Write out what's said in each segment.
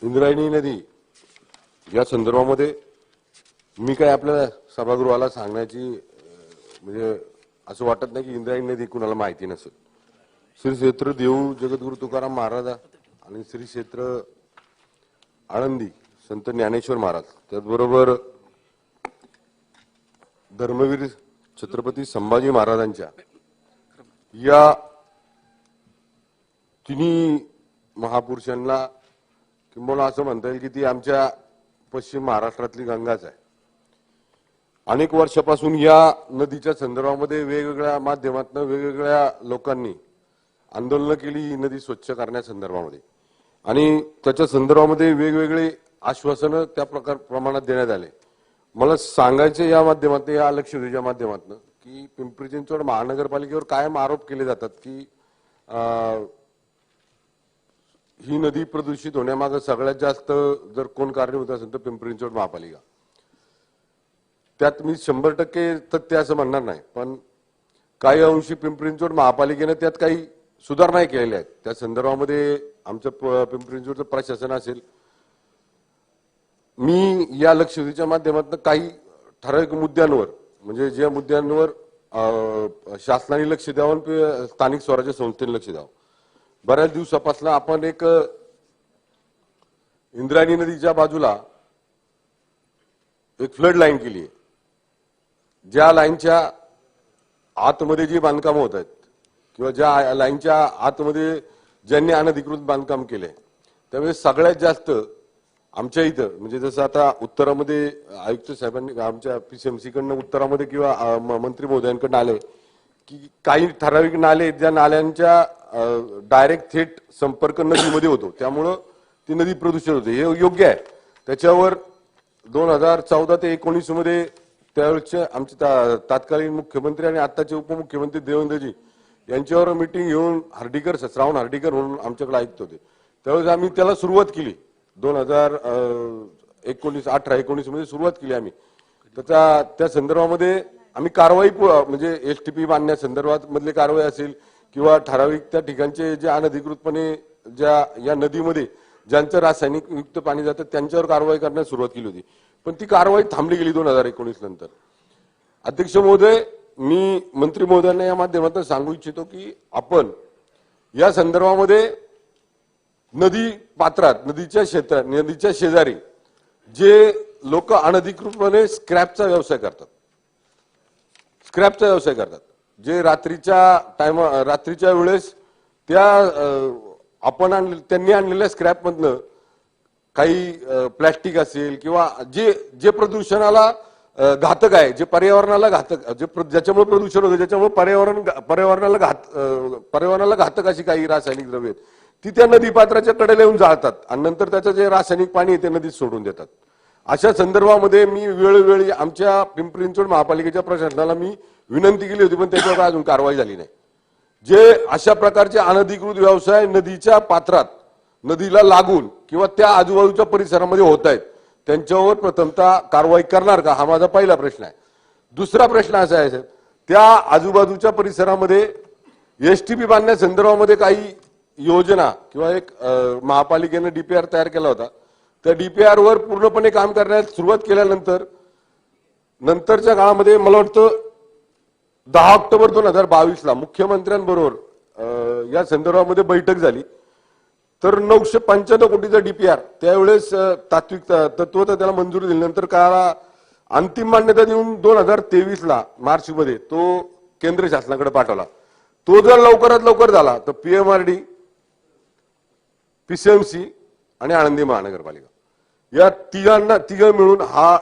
इंद्रायणी नदी या संदर्भामध्ये मी काय आपल्या सभागृहाला सांगण्याची म्हणजे असं वाटत नाही की इंद्रायणी नदी कुणाला माहिती नसेल। श्री क्षेत्र देऊ जगद्गुरु तुकाराम महाराज आणि श्री क्षेत्र आळंदी संत ज्ञानेश्वर महाराज त्याचबरोबर धर्मवीर छत्रपती संभाजी महाराजांच्या या तिन्ही महापुरुषांना किंबहुना असं म्हणता येईल की ती आमच्या पश्चिम महाराष्ट्रातली गंगाच आहे। अनेक वर्षापासून या नदीच्या संदर्भामध्ये वेगवेगळ्या माध्यमातून वेगवेगळ्या लोकांनी आंदोलन केली ही नदी स्वच्छ करण्यासंदर्भामध्ये आणि त्याच्या संदर्भामध्ये वेगवेगळे आश्वासनं त्या प्रमाणात देण्यात आले। मला सांगायचे या माध्यमातून या लक्षवेधीच्या माध्यमातून की पिंपरी चिंचवड महानगरपालिकेवर कायम आरोप केले जातात की ही नदी प्रदूषित होण्यामागे सगळ्यात जास्त जर कोण कारणीभूत असेल तर पिंपरी चिंचवड महापालिका। त्यात मी 100% तथ्य असं म्हणणार नाही, पण काही अंशी पिंपरी चिंचवड महापालिकेने त्यात काही सुधारणा केलेल्या आहेत। त्या संदर्भामध्ये आमचं पिंपरी चिंचवडचं प्रशासन असेल, मी या लक्षवेधीच्या माध्यमातून काही ठराविक मुद्द्यांवर म्हणजे ज्या मुद्द्यांवर शासनाने लक्ष द्यावं स्थानिक स्वराज्य संस्थेने लक्ष द्यावं। बऱ्याच दिवसापासून आपण एक इंद्रायणी नदीच्या बाजूला एक फ्लड लाईन केली आहे, ज्या लाईनच्या आतमध्ये जी बांधकाम होत आहेत किंवा ज्या लाईनच्या आतमध्ये ज्यांनी अनधिकृत बांधकाम केले त्यावेळेस सगळ्यात जास्त आमच्या इथं म्हणजे जसं आता उत्तरामध्ये आयुक्त साहेबांनी आमच्या पीसीएमसी कडनं उत्तरामध्ये किंवा मंत्री महोदयांकडून आले की काही ठराविक नाले ज्या नाल्यांच्या डायरेक्ट थेट संपर्क नदीमध्ये होतो त्यामुळं ती नदी प्रदूषित होते, हे योग्य आहे। त्याच्यावर 2014 ते 19 मध्ये त्यावेळेचे आमचे तत्कालीन मुख्यमंत्री आणि आताचे उपमुख्यमंत्री देवेंद्रजी यांच्यावर मीटिंग घेऊन हर्डीकर श्रावण हर्डीकर म्हणून आमच्याकडे ऐकत होते। त्यावेळेस आम्ही त्याला सुरुवात केली 2018-19 मध्ये सुरुवात केली आम्ही। त्या संदर्भामध्ये आम्ही कारवाई म्हणजे एसटीपी बांधण्यासंदर्भात मधली कारवाई असेल किंवा ठराविक त्या ठिकाणचे जे अनधिकृतपणे ज्या या नदीमध्ये ज्यांचं रासायनिक युक्त पाणी जातं त्यांच्यावर कारवाई करण्यास सुरुवात केली होती, पण ती कारवाई थांबली गेली 2019 नंतर। अध्यक्ष महोदय, मी मंत्री महोदयांना या माध्यमातून सांगू इच्छितो की आपण या संदर्भामध्ये नदी पात्रात नदीच्या शेजारी जे लोक अनधिकृतपणे स्क्रॅपचा व्यवसाय करतात जे रात्रीच्या वेळेस त्या त्यांनी आणलेल्या स्क्रॅप मधनं काही प्लॅस्टिक असेल किंवा जे प्रदूषणाला घातक आहे, जे पर्यावरणाला घातक ज्याच्यामुळे प्रदूषण होतं ज्याच्यामुळे पर्यावरणाला घातक अशी काही रासायनिक द्रव्ये ती त्या नदी पात्राच्या कडेला येऊन जाळतात आणि नंतर त्याचं जे रासायनिक पाणी ते नदीत सोडून देतात। अशा संदर्भामध्ये मी वेळोवेळी आमच्या पिंपरी चिंचवड महापालिकेच्या प्रशासनाला मी विनंती केली होती, पण त्याच्यावर अजून कारवाई झाली नाही। जे अशा प्रकारचे अनधिकृत व्यवसाय नदीच्या पात्रात नदीला लागून किंवा त्या आजूबाजूच्या परिसरामध्ये होत आहेत त्यांच्यावर प्रथमतः कारवाई करणार का, हा माझा पहिला प्रश्न आहे। दुसरा प्रश्न असा आहे साहेब, त्या आजूबाजूच्या परिसरामध्ये एसटीपी बांधण्यासंदर्भामध्ये काही योजना किंवा एक महापालिकेने डीपीआर तयार केला होता, त्या डीपीआर वर पूर्णपणे काम करण्यास सुरुवात केल्यानंतर नंतरच्या काळामध्ये मला वाटतं 10 ऑक्टोबर 2022 मुख्यमंत्र्यांबरोबर या संदर्भामध्ये बैठक झाली, तर 995 कोटीचा डीपीआर त्यावेळेस तात्विक तत्व त्याला मंजुरी दिल्यानंतर काळाला अंतिम मान्यता देऊन 2023 मार्च मध्ये तो केंद्र शासनाकडे पाठवला। तो जर लवकरात लवकर झाला तर पीएमआरडी, पीसीएमसी आणि आळंदी महानगरपालिका या तिघ मिळून हा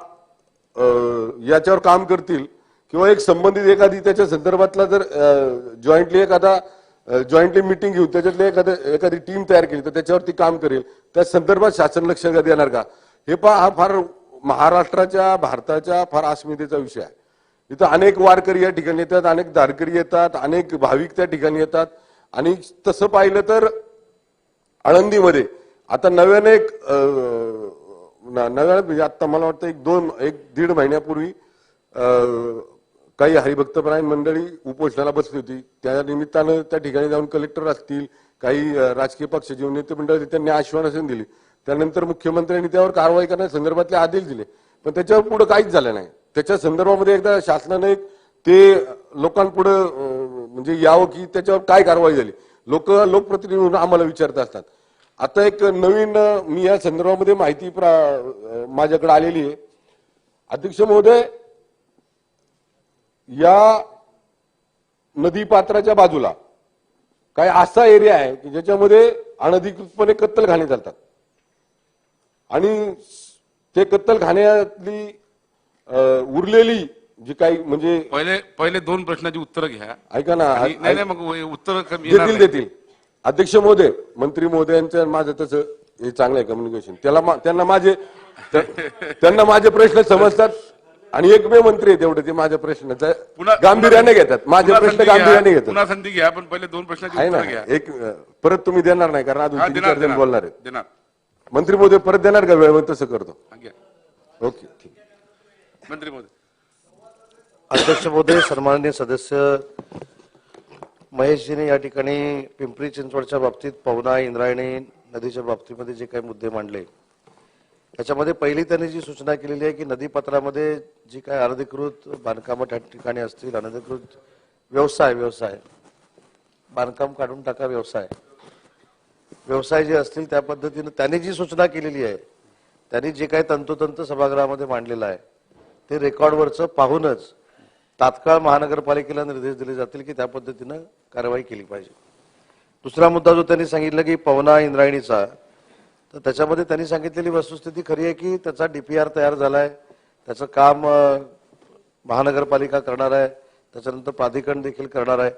याच्यावर काम करतील किंवा एक संबंधित एखादी त्याच्या संदर्भातला जर जॉईंटली मीटिंग घेऊन त्याच्यातली एखादी टीम तयार केली तर त्याच्यावरती काम करेल। त्या संदर्भात शासन लक्ष देणार का, हे हा फार महाराष्ट्राच्या भारताच्या फार अस्मितेचा विषय आहे। इथं अनेक वारकरी या ठिकाणी येतात, अनेक धारकरी येतात, अनेक भाविक त्या ठिकाणी येतात आणि तसं पाहिलं तर आळंदीमध्ये आता नव्याने म्हणजे आता मला वाटतं 1-1.5 महिन्यापूर्वी काही हरिभक्तपरायण मंडळी उपोषणाला बसली होती। त्या निमित्तानं त्या ठिकाणी जाऊन कलेक्टर असतील काही राजकीय पक्षाचे नेते मंडळी त्यांनी आश्वासन दिली, त्यानंतर मुख्यमंत्र्यांनी त्यावर कारवाई करण्याच्या संदर्भातले आदेश दिले, पण त्याच्यावर पुढे काहीच झालं नाही. त्याच्या संदर्भामध्ये एकदा शासनाने ते लोकांपुढे म्हणजे यावं की त्याच्यावर काय कारवाई झाली. लोकप्रतिनिधी म्हणून आम्हाला विचारत असतात. आता एक नवीन मी या संदर्भामध्ये माहिती माझ्याकडे आलेली आहे. अध्यक्ष महोदय, या नदी पात्राच्या बाजूला काय असा एरिया आहे की ज्याच्यामध्ये अनधिकृतपणे कत्तलखाने चालतात आणि ते कत्तलखान्यातली उरलेली जी काही म्हणजे पहिले दोन प्रश्नाची उत्तरं घ्या. ऐका ना, नाही मग उत्तर देतील. अध्यक्ष महोदय, मंत्री महोदयांचं माझं तसं हे चांगलं आहे कम्युनिकेशन. त्यांना माझे प्रश्न समजतात आणि एकमेव मंत्री आहे तेवढे ते माझ्या प्रश्नाचं गांभीर्याने घेतात. माझे प्रश्न गांभीर्याने घेतात. पुन्हा संधी घ्या, पण पहिले दोन प्रश्नाची उत्तर घ्या. एक परत तुम्ही देणार नाही कारण अजून 3-4 जण बोलणार आहेत. देणार. मंत्री महोदय परत देणार का वेळ? तसं करतो. ओके, ठीक. मंत्री महोदय. अध्यक्ष महोदय, सन्माननीय सदस्य महेशजीने या ठिकाणी पिंपरी चिंचवडच्या बाबतीत पवना इंद्रायणी नदीच्या बाबतीमध्ये जे काही मुद्दे मांडले त्याच्यामध्ये पहिली त्यांनी जी सूचना केलेली आहे की नदीपात्रामध्ये जी काही अनधिकृत बांधकामं त्या ठिकाणी असतील, अनधिकृत व्यवसाय बांधकाम काढून टाका व्यवसाय जे असतील त्या पद्धतीने त्यांनी जी सूचना केलेली आहे, त्यांनी जे काही तंतोतंत सभागृहामध्ये मांडलेलं आहे ते रेकॉर्डवरचं पाहूनच तात्काळ महानगरपालिकेला निर्देश दिले जातील की त्या पद्धतीनं कारवाई केली पाहिजे. दुसरा मुद्दा जो त्यांनी सांगितलं की पवना इंद्रायणीचा, तर त्याच्यामध्ये त्यांनी सांगितलेली वस्तुस्थिती खरी आहे की त्याचा डीपीआर तयार झालाय, त्याचं काम महानगरपालिका करणार आहे, त्याच्यानंतर प्राधिकरण देखील करणार आहे.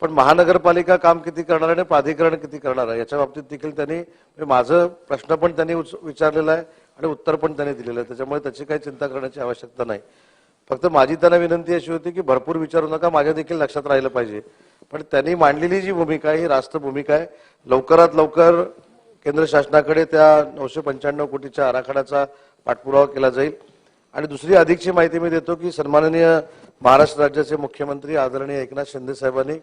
पण महानगरपालिका काम किती करणार आहे आणि प्राधिकरण किती करणार आहे याच्या बाबतीत देखील त्यांनी माझं प्रश्न पण त्यांनी विचारलेला आहे आणि उत्तर पण त्यांनी दिलेलं आहे. त्याच्यामुळे त्याची काही चिंता करण्याची आवश्यकता नाही. फक्त माझी त्यांना विनंती अशी होती की भरपूर विचारू नका, माझ्या देखील लक्षात राहिलं पाहिजे. पण त्यांनी मांडलेली जी भूमिका आहे ही रास्त भूमिका आहे. लवकरात लवकर केंद्र शासनाकडे त्या 995 कोटीच्या आराखड्याचा पाठपुरावा केला जाईल. आणि दुसरी अधिकची माहिती मी देतो की सन्माननीय महाराष्ट्र राज्याचे मुख्यमंत्री आदरणीय एकनाथ शिंदे साहेबांनी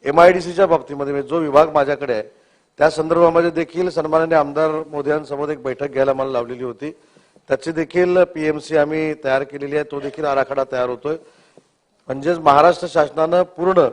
MIDCच्या बाबतीमध्ये जो विभाग माझ्याकडे आहे त्या संदर्भामध्ये देखील सन्माननीय आमदार मोदयांसमोर एक बैठक घ्यायला मला लावलेली होती. त्याची देखील PMC आम्ही तयार केलेली आहे, तो देखील आराखडा तयार होतोय. म्हणजेच महाराष्ट्र शासनानं पूर्ण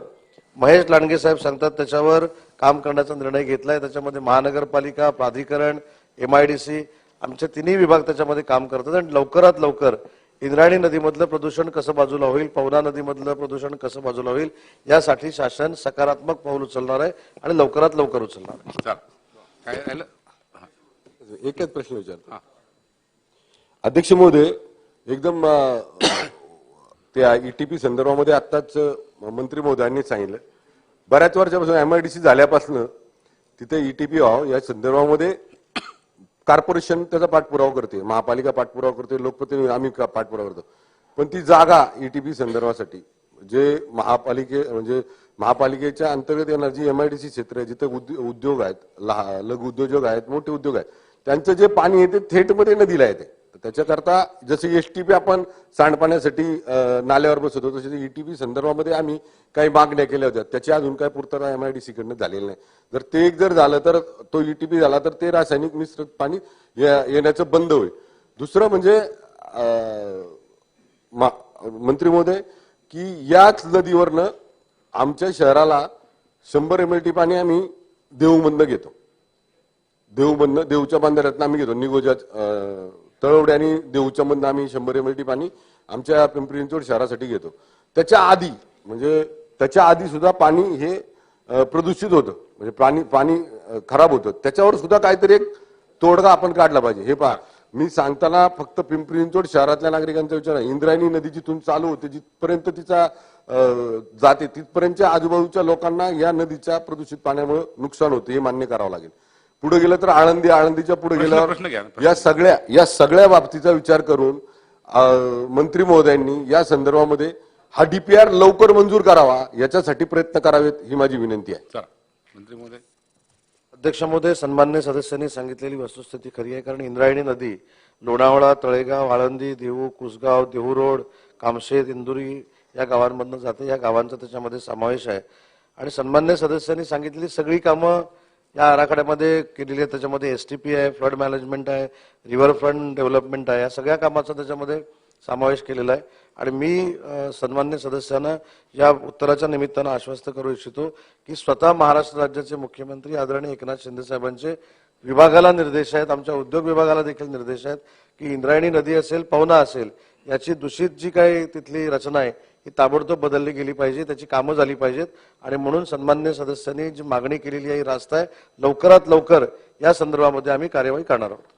महेश लांडगे साहेब सांगतात त्याच्यावर काम करण्याचा निर्णय घेतलाय. त्याच्यामध्ये महानगरपालिका, प्राधिकरण, MIDC आमचे तिन्ही विभाग त्याच्यामध्ये काम करतात आणि लवकरात लवकर इंद्रायणी नदीमधलं प्रदूषण कसं बाजूला होईल, पवना नदीमधलं प्रदूषण कसं बाजूला होईल यासाठी शासन सकारात्मक पाऊल उचलणार आहे आणि लवकरात लवकर उचलणार आहे. एकच प्रश्न विचारतो अध्यक्ष महोदय. एकदम त्या ETP संदर्भामध्ये आत्ताच मंत्री महोदयांनी सांगितलं बऱ्याच वर्षापासून MIDC झाल्यापासून तिथे ETP व्हावं या संदर्भामध्ये कॉर्पोरेशन त्याचा पाठपुरावा करते, महापालिका पाठपुरावा करते, लोकप्रतिनिधी आम्ही पाठपुरावा करतो. पण ती जागा ETP संदर्भासाठी जे महापालिकेच्या अंतर्गत येणार जी MIDC क्षेत्र आहे जिथे उद्योग आहेत, लघु उद्योजक आहेत, मोठे उद्योग आहेत, त्यांचं जे पाणी येते थेट मध्ये नदीला येते. त्याच्याकरता जसे STP आपण सांडपाण्यासाठी नाल्यावर बसवतो तसे ETP संदर्भामध्ये आम्ही काही मागण्या केल्या होत्या. त्याची अजून काही पूर्तता MIDC कडनं झालेली नाही. जर ते एक जर झालं तर तो ETP झाला तर ते रासायनिक मिश्रित पाणी येण्याचं बंद होईल. दुसरं म्हणजे मंत्री महोदय की याच नदीवरनं आमच्या शहराला 100 MLT पाणी आम्ही देहूमधनं घेतो. देहूच्या बंधाऱ्यातनं आम्ही घेतो. निगोजा तळवडे आणि देहूच्या मधनं आम्ही 100 MLT पाणी आमच्या पिंपरी चिंचवड शहरासाठी घेतो. त्याच्या आधी सुद्धा पाणी हे प्रदूषित होतं, म्हणजे पाणी खराब होतं. त्याच्यावर सुद्धा काहीतरी एक तोडगा आपण काढला पाहिजे. हे पहा, मी सांगताना फक्त पिंपरी चिंचवड शहरातल्या नागरिकांचा विचार आहे. इंद्रायणी नदी जिथून चालू होते जिथपर्यंत तिचा जाते तिथपर्यंतच्या आजूबाजूच्या लोकांना या नदीच्या प्रदूषित पाण्यामुळे नुकसान होते हे मान्य करावं लागेल. पुढे गेलं तर आळंदीच्या पुढे गेल्यावर या सगळ्या बाबतीचा विचार करून मंत्री महोदयांनी या संदर्भामध्ये हा DPR लवकर मंजूर करावा याच्यासाठी प्रयत्न करावेत ही माझी विनंती आहे. मंत्री महोदय. अध्यक्ष महोदय, सन्माननीय सदस्यांनी सांगितलेली वस्तुस्थिती खरी आहे. कारण इंद्रायणी नदी लोणावळा, तळेगाव, आळंदी, देहू, कुसगाव, देहू रोड, कामशेत, इंदुरी या गावांमधून जाते. या गावांचा त्याच्यामध्ये समावेश आहे. आणि सन्माननीय सदस्यांनी सांगितलेली सगळी कामं या आराखड्यामध्ये केलेली आहे. त्याच्यामध्ये STP आहे, फ्लड मॅनेजमेंट आहे, रिव्हरफ्रंट डेव्हलपमेंट आहे, या सगळ्या कामाचा त्याच्यामध्ये समावेश केलेला आहे. आणि मी सन्मान्य सदस्यांना या उत्तराच्या निमित्तानं आश्वस्त करू इच्छितो की स्वतः महाराष्ट्र राज्याचे मुख्यमंत्री आदरणीय एकनाथ शिंदे साहेबांचे विभागाला निर्देश आहेत, आमच्या उद्योग विभागाला देखील निर्देश आहेत की इंद्रायणी नदी असेल, पवना असेल, याची दूषित जी काही तिथली रचना आहे ही ताबडतोब बदलली गेली पाहिजे, त्याची कामं झाली पाहिजेत. आणि म्हणून सन्मान्य सदस्यांनी जी मागणी केलेली आहे ही रास्त आहे. लवकरात लवकर या संदर्भामध्ये आम्ही कार्यवाही करणार आहोत.